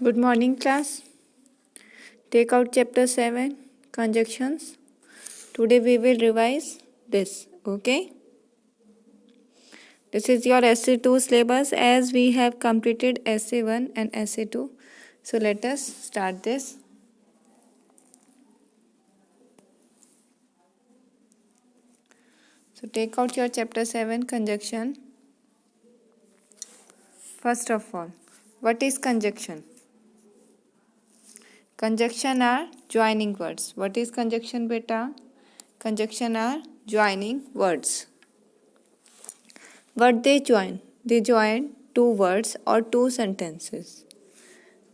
Good morning, class. Take out chapter 7, conjunctions. Today we will revise this, okay? This is your essay 2 syllabus as we have completed essay 1 and essay 2. So let us start this. So take out your chapter 7, conjunction. First of all, what is conjunction? Conjunction are joining words. What is conjunction, beta? Conjunction are joining words. What they join? They join two words or two sentences.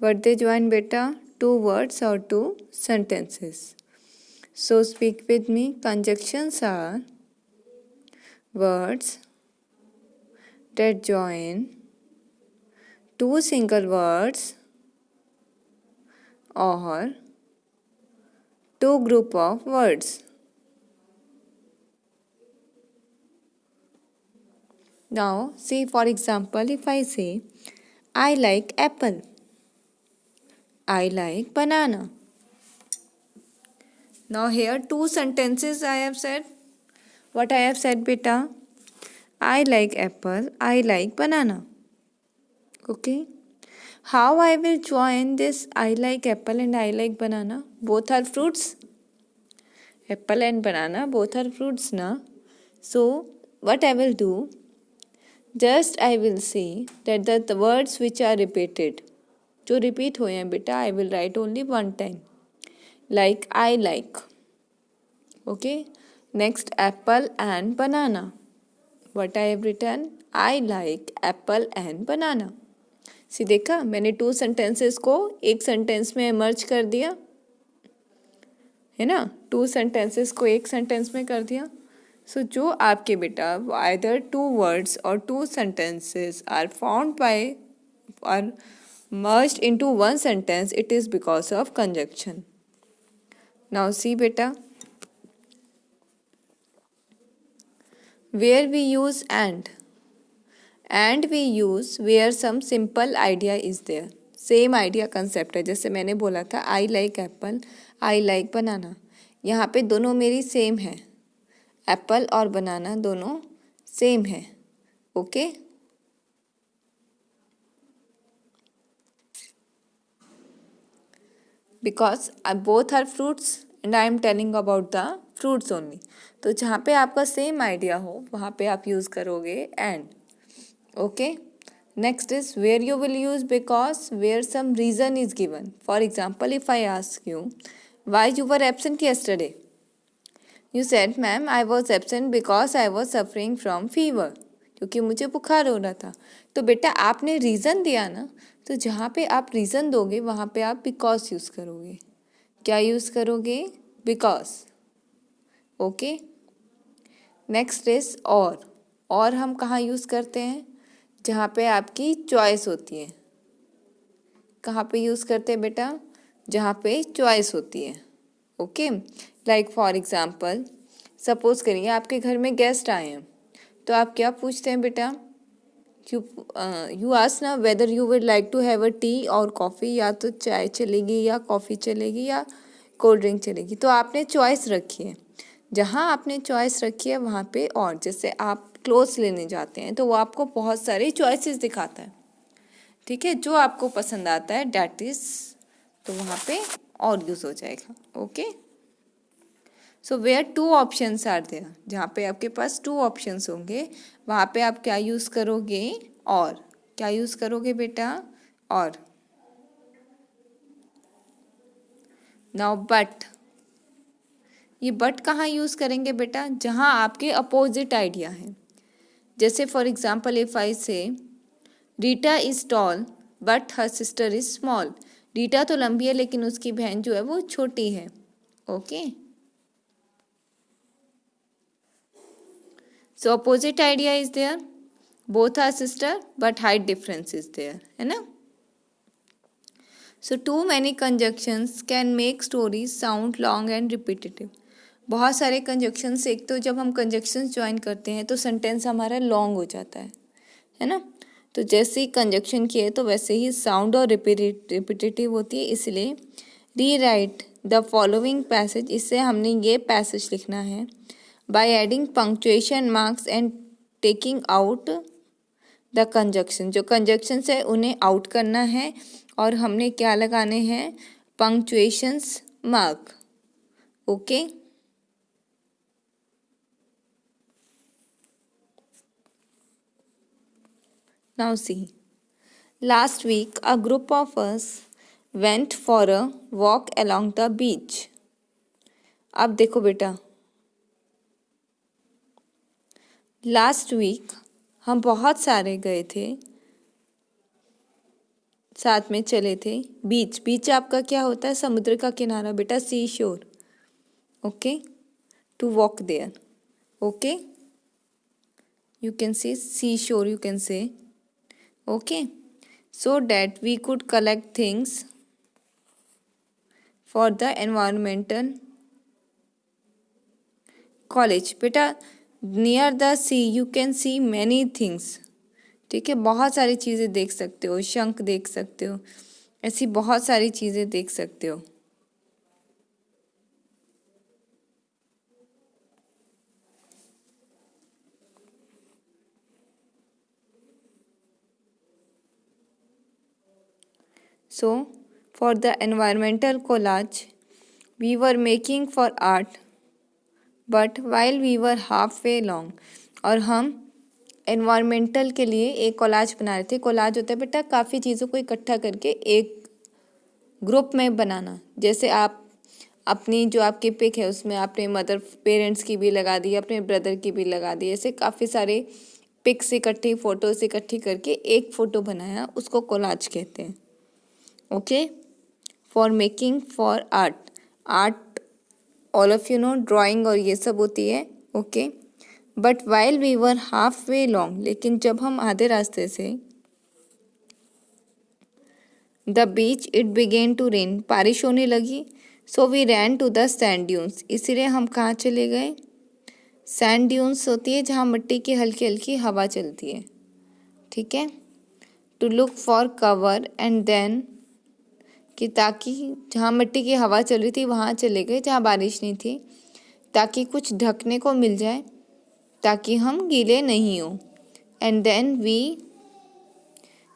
What they join, beta? Two words or two sentences. So speak with me. Conjunctions are words that join two single words or two group of words. Now, see, for example, if I say, I like apple, I like banana. Now, here two sentences I have said. What I have said, beta? I like apple, I like banana. Okay. How I will join this I like apple and I like banana? Both are fruits. Apple and banana, both are fruits, na? So, what I will do? Just I will say that the words which are repeated, जो repeat हुए हैं बेटा, I will write only one time. Like I like. Okay. Next, apple and banana. What I have written? I like apple and banana. सी देखा, मैंने two sentences को एक sentence में मर्ज कर दिया है ना. टू सेंटेंसेस को एक सेंटेंस में कर दिया. सो जो आपके बेटा either two words or two sentences are found by are merged into one sentence, it is because of conjunction. Now see beta, where we use and we use where some simple idea is there. Same idea concept है. जैसे मैंने बोला था I like apple, I like banana. यहाँ पे दोनों मेरी same है. एप्पल और बनाना दोनों सेम है. Okay. Because both are fruits and I am telling about the fruits only. तो जहाँ पे आपका सेम आइडिया हो वहाँ पे आप यूज़ करोगे and. Okay. Next is where you will use because where some reason is given. For example if I ask you why you were absent yesterday, you said ma'am I was absent because I was suffering from fever, क्योंकि मुझे बुखार हो रहा था. तो बेटा आपने reason दिया ना, तो जहाँ पे आप रीज़न दोगे वहाँ पे आप बिकॉज यूज़ करोगे. क्या यूज़ करोगे? बिकॉज. ओके. नेक्स्ट इज और हम कहाँ यूज़ करते हैं? जहाँ पे आपकी चॉइस होती है. कहाँ पे यूज़ करते हैं बेटा? जहाँ पे चॉइस होती है. Okay. Like for example suppose करिए आपके घर में गेस्ट आए हैं, तो आप क्या पूछते हैं बेटा? यू आस्क ना whether you would like to have a tea or coffee, या तो चाय चलेगी या कॉफ़ी चलेगी या कोल्ड ड्रिंक चलेगी. तो आपने चॉइस रखी है. जहाँ आपने चॉइस रखी है वहाँ पे और. जैसे आप क्लोथ्स लेने जाते हैं तो वो आपको बहुत सारी चॉइसेस दिखाता है. ठीक है. जो आपको पसंद आता है डैट इज, तो वहाँ पे और यूज़ हो जाएगा. Okay. So where two options are there, जहाँ पे आपके पास टू ऑप्शंस होंगे वहाँ पे आप क्या यूज़ करोगे? और. क्या यूज़ करोगे बेटा? और. Now but. ये बट कहाँ यूज़ करेंगे बेटा? जहाँ आपके अपोजिट आइडिया है. जैसे फॉर एग्जाम्पल इफ आई से Rita is tall but her sister is small. Rita तो लंबी है लेकिन उसकी बहन जो है वो छोटी है. Okay. So opposite idea is there. Both are sister but height difference is there, है ना. So too many conjunctions can make stories sound long and repetitive. बहुत सारे कंजक्शंस, एक तो जब हम कंजक्शंस ज्वाइन करते हैं तो सेंटेंस हमारा लॉन्ग हो जाता है ना. तो जैसे ही कंजक्शन किए तो वैसे ही साउंड और रिपीटेटिव होती है, इसलिए री राइट द फॉलोइंग पैसेज, इससे हमने ये पैसेज लिखना है by adding punctuation marks and taking out the conjunction. जो कंजक्शन है उन्हें आउट करना है और हमने क्या लगाने हैं, punctuations mark. Okay, now see, last week a group of us went for a walk along the beach। अब देखो बेटा, लास्ट वीक हम बहुत सारे गए थे, साथ में चले थे बीच। बीच आपका क्या होता है, समुद्र का किनारा बेटा, sea shore. Okay, to walk there. Okay, you can say seashore, you can say, okay, so that we could collect things for the environmental college। बेटा near the sea you can see many things, ठीक है, बहुत सारी चीज़ें देख सकते हो, शंख देख सकते हो, ऐसी बहुत सारी चीज़ें देख सकते हो। So, for the environmental collage, we were making for art, but while we were halfway along, और हम environmental के लिए एक कोलाज बना रहे थे। कोलाज होता है बेटा काफ़ी चीज़ों को इकट्ठा करके एक ग्रुप में बनाना। जैसे आप अपनी जो आपकी पिक है उसमें आपने मदर पेरेंट्स की भी लगा दी, अपने ब्रदर की भी लगा दी, ऐसे काफ़ी सारे पिक्स इकट्ठी, फ़ोटोज़ इकट्ठी करके एक फ़ोटो बनाया, उसको कोलाज कहते हैं। Okay, for making for art, art all of you know drawing और ये सब होती है। Okay, but while we were half way long, लेकिन जब हम आधे रास्ते से, the beach it began to rain, बारिश होने लगी, so we ran to the sand dunes, इसलिए हम कहाँ चले गए, सैंड ड्यून्स होती है जहाँ मिट्टी की हल्की हल्की हवा चलती है, ठीक है, to look for cover and then, कि ताकि जहाँ मिट्टी की हवा चल रही थी वहाँ चले गए जहाँ बारिश नहीं थी, ताकि कुछ ढकने को मिल जाए, ताकि हम गीले नहीं हो। And then we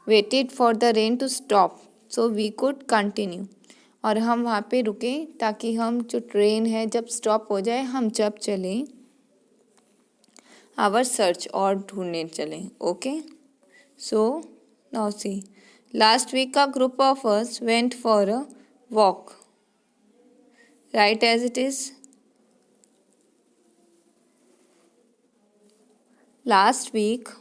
waited for the rain to stop so we could continue, और हम वहाँ पे रुके ताकि हम जो ट्रेन है जब स्टॉप हो जाए हम जब चलें आवर सर्च, और ढूंढने चलें। Okay, so now see, last week a group of us went for a walk, right as it is, last week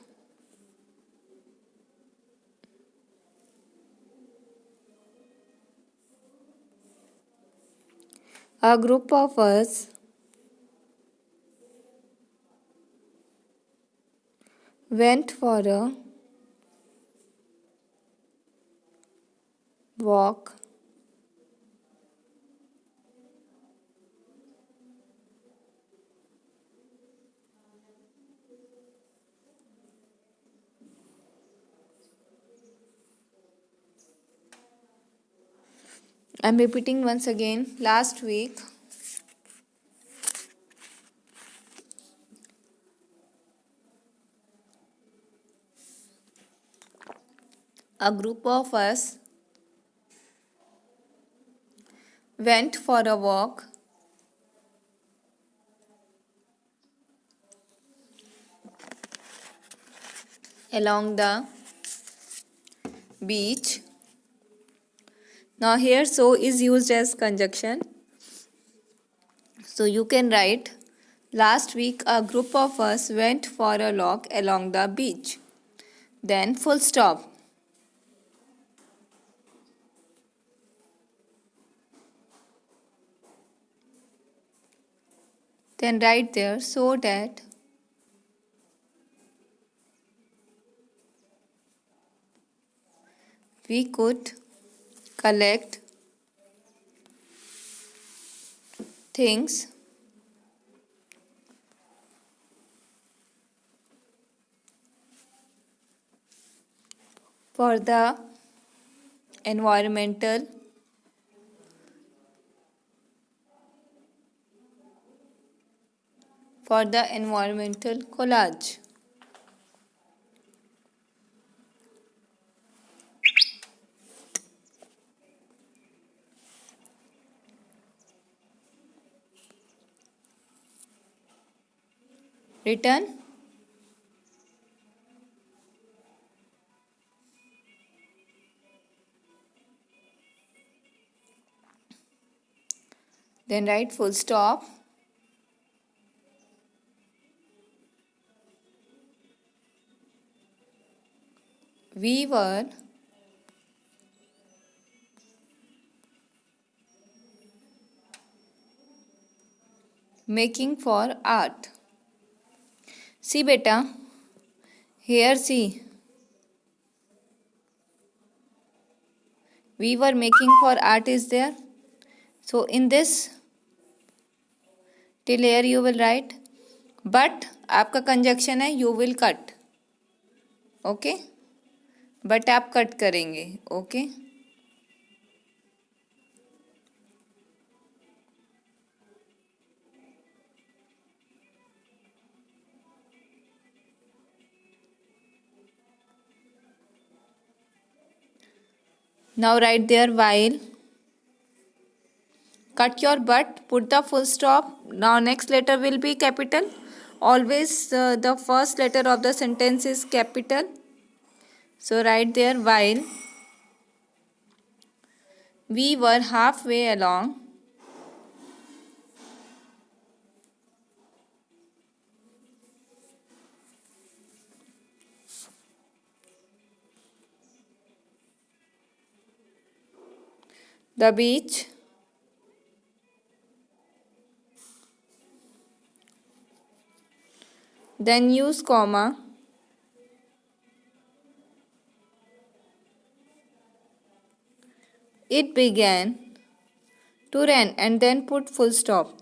a group of us went for a walk I'm repeating once again, last week a group of us went for a walk along the beach. Now here so is used as conjunction, so you can write, last week a group of us went for a walk along the beach, then full stop, then write there so that we could collect things for the environmental collage. Written. Then write full stop. We were making for art. See beta, here see. We were making for art is there. So in this till here you will write, but आपका conjunction है you will cut. Okay, but आप cut करेंगे. Okay, now write there while. Cut your but, put the full stop. Now next letter will be capital. Always the first letter of the sentence is capital. So write there while we were halfway along the beach, then use comma, it began to rain and then put full stop.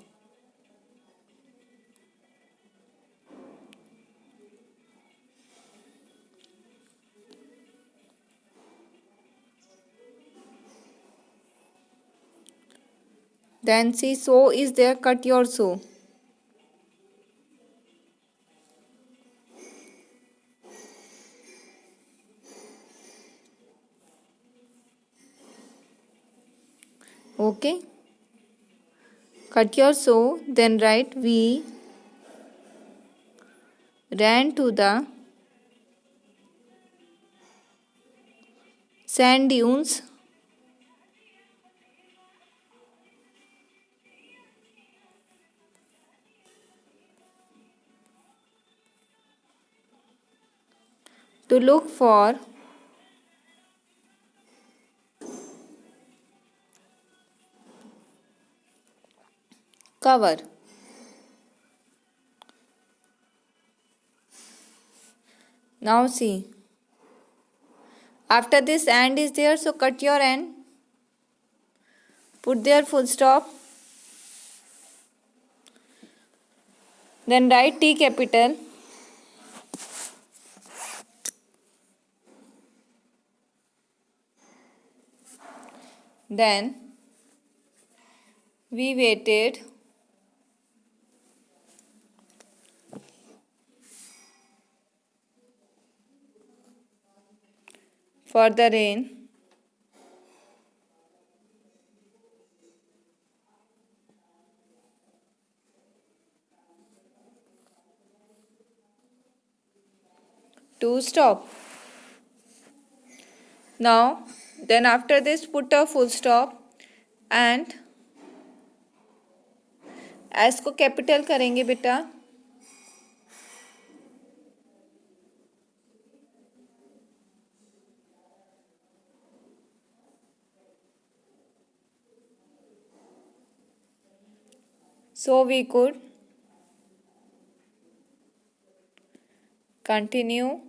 Then see so is there, cut your so. Okay, cut your so, then write we ran to the sand dunes to look for cover. Now see, after this and is there, so cut your and, put there full stop, then write T capital, then we waited for the rain to stop. Now then after this put a full stop and S को capital करेंगे बेटा. So we could continue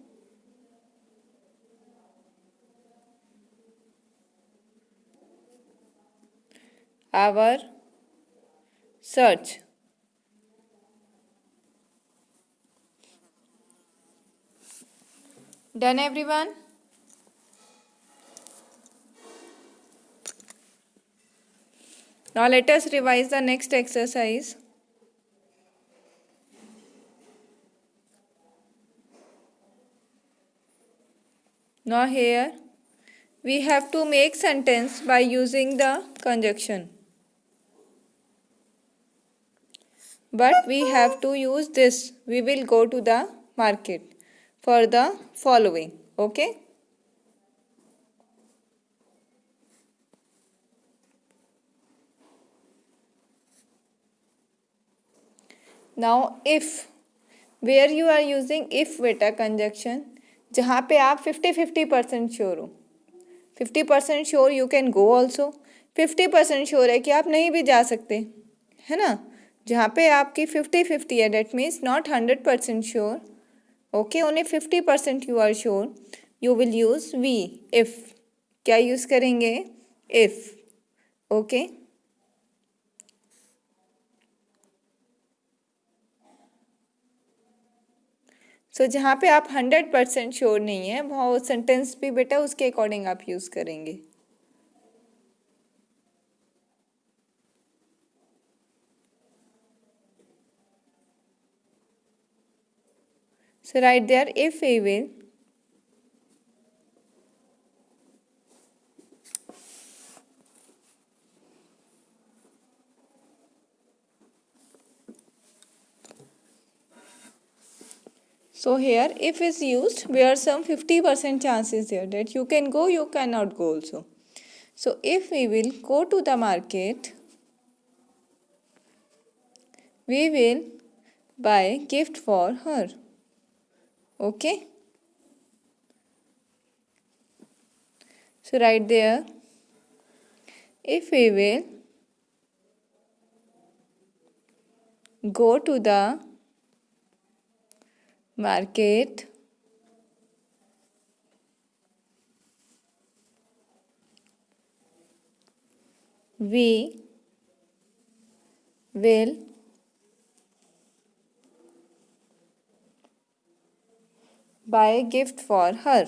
our search. Done everyone? Now let us revise the next exercise. Now here we have to make sentence by using the conjunction. But we have to use this. We will go to the market for the following. Okay. Now if, where you are using if beta conjunction, जहाँ पे आप 50-50% sure हो. 50% sure you can go also. 50% sure है कि आप नहीं भी जा सकते, है ना. जहाँ पे आपकी 50-50 है, that means not 100% sure. Okay, only 50% you are sure. You will use we. If क्या यूज करेंगे? इफ. ओके. सो जहाँ पे आप 100% श्योर नहीं है, वहाँ वो सेंटेंस भी बेटा उसके अकॉर्डिंग आप यूज करेंगे. So right there, if we will. So here if is used where some 50% chances there that you can go, you cannot go also. So if we will go to the market, we will buy gift for her. Okay. So right there, if we will go to the market, we will buy a gift for her.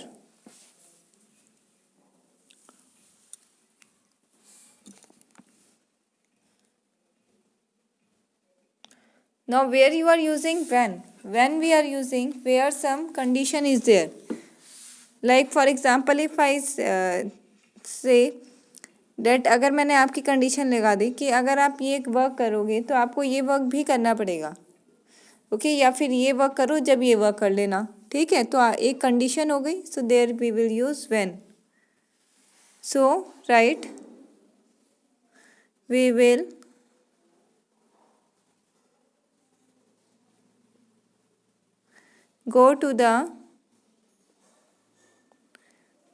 Now where you are using when we are using where some condition is there. Like for example if I say that अगर मैंने आपकी condition लगा दी कि अगर आप ये work करोगे तो आपको ये वर्क भी करना पड़ेगा. ओके, या फिर ये वर्क करो जब ये वर्क कर लेना. ठीक है, तो एक कंडीशन हो गई. So there we will use when. So right, we will go to the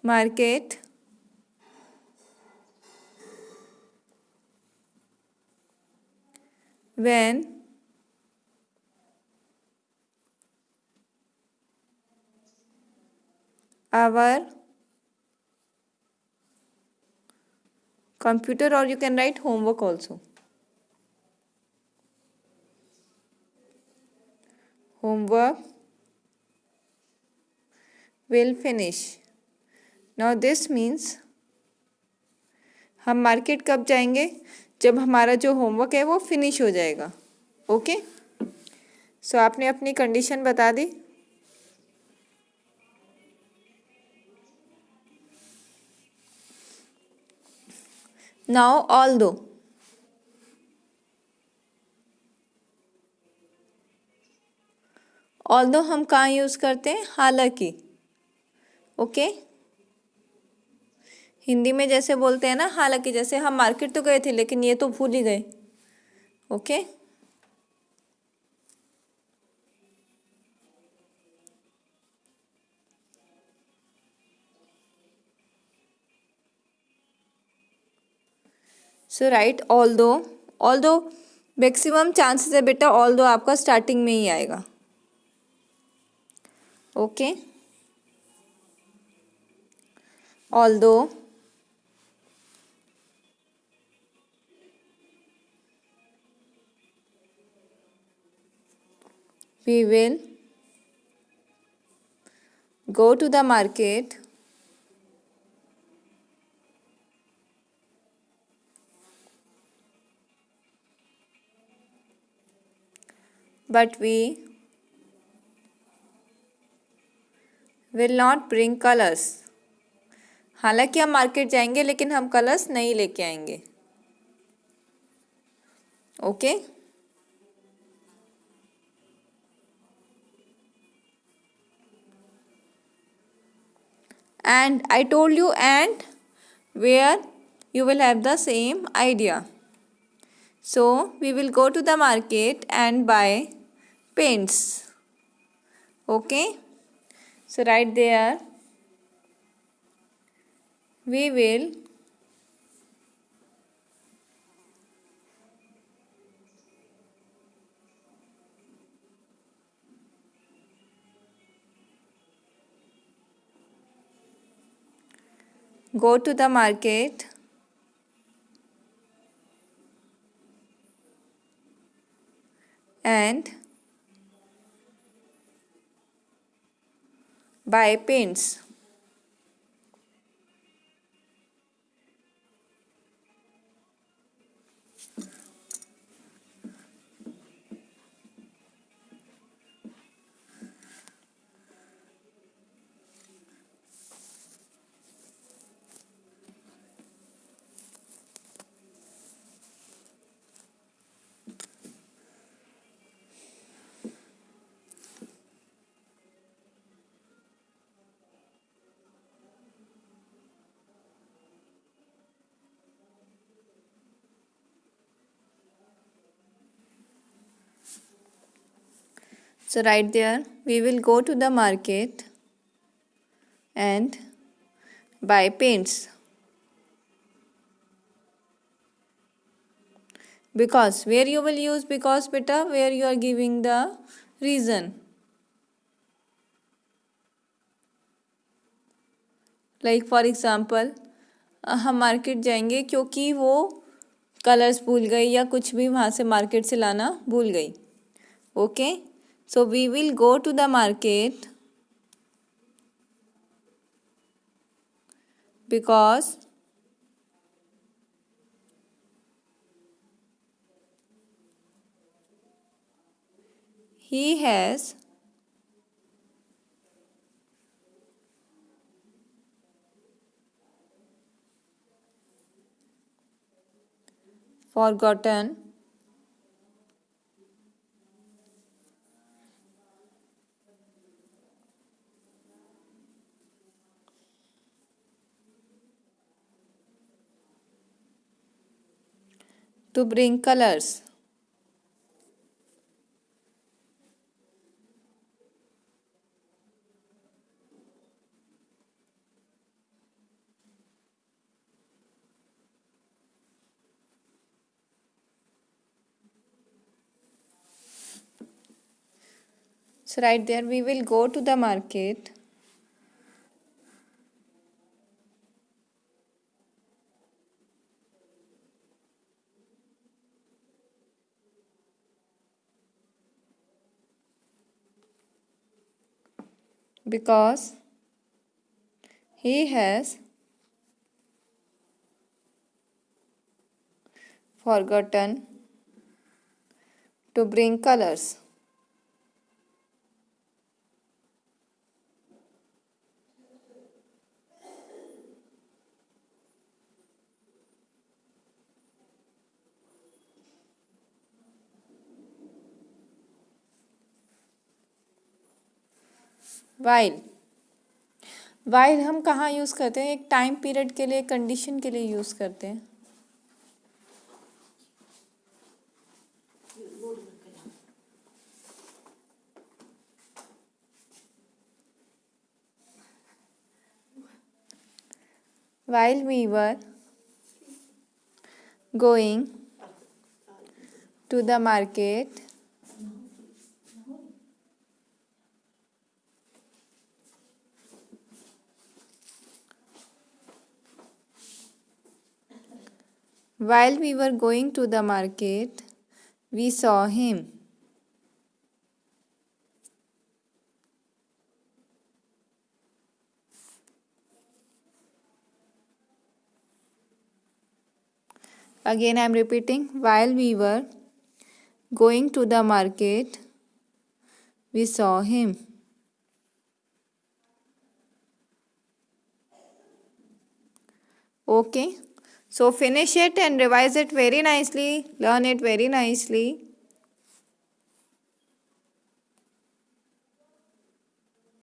market when our computer, or you can write homework also. Homework will finish. Now this means हम market कब जाएंगे? जब हमारा जो homework है वो finish हो जाएगा. ओके, सो आपने अपनी कंडीशन बता दी. नाउ ऑल्दो हम कहाँ यूज करते हैं? हालांकि. ओके, हिंदी में जैसे बोलते हैं ना, हालांकि जैसे हम मार्केट तो गए थे लेकिन ये तो भूल ही गए. ओके, सो राइट ऑल्दो मैक्सिमम चांसेस है बेटा ऑल्दो आपका स्टार्टिंग में ही आएगा. Okay, although we will go to the market but we will not bring colors. हालांकि हम मार्केट जाएंगे लेकिन हम कलर्स नहीं लेके आएंगे. Okay. And I told you and where you will have the same idea. So we will go to the market and buy paints. Okay. So right there we will go to the market and buy paints. So right there we will go to the market and buy paints. Because where you will use because beta, where you are giving the reason. Like for example, हम market जाएंगे क्योंकि वो colours भूल गई या कुछ भी वहाँ से मार्केट से लाना भूल गई. Okay. So we will go to the market because he has forgotten to bring colors. So right there we will go to the market because he has forgotten to bring colors. While हम कहाँ use करते हैं? एक time period के लिए, condition के लिए use करते हैं. While we were going to the market, while we were going to the market, we saw him. Again I am repeating, while we were going to the market, We saw him. Okay. So finish it and revise it very nicely. Learn it very nicely.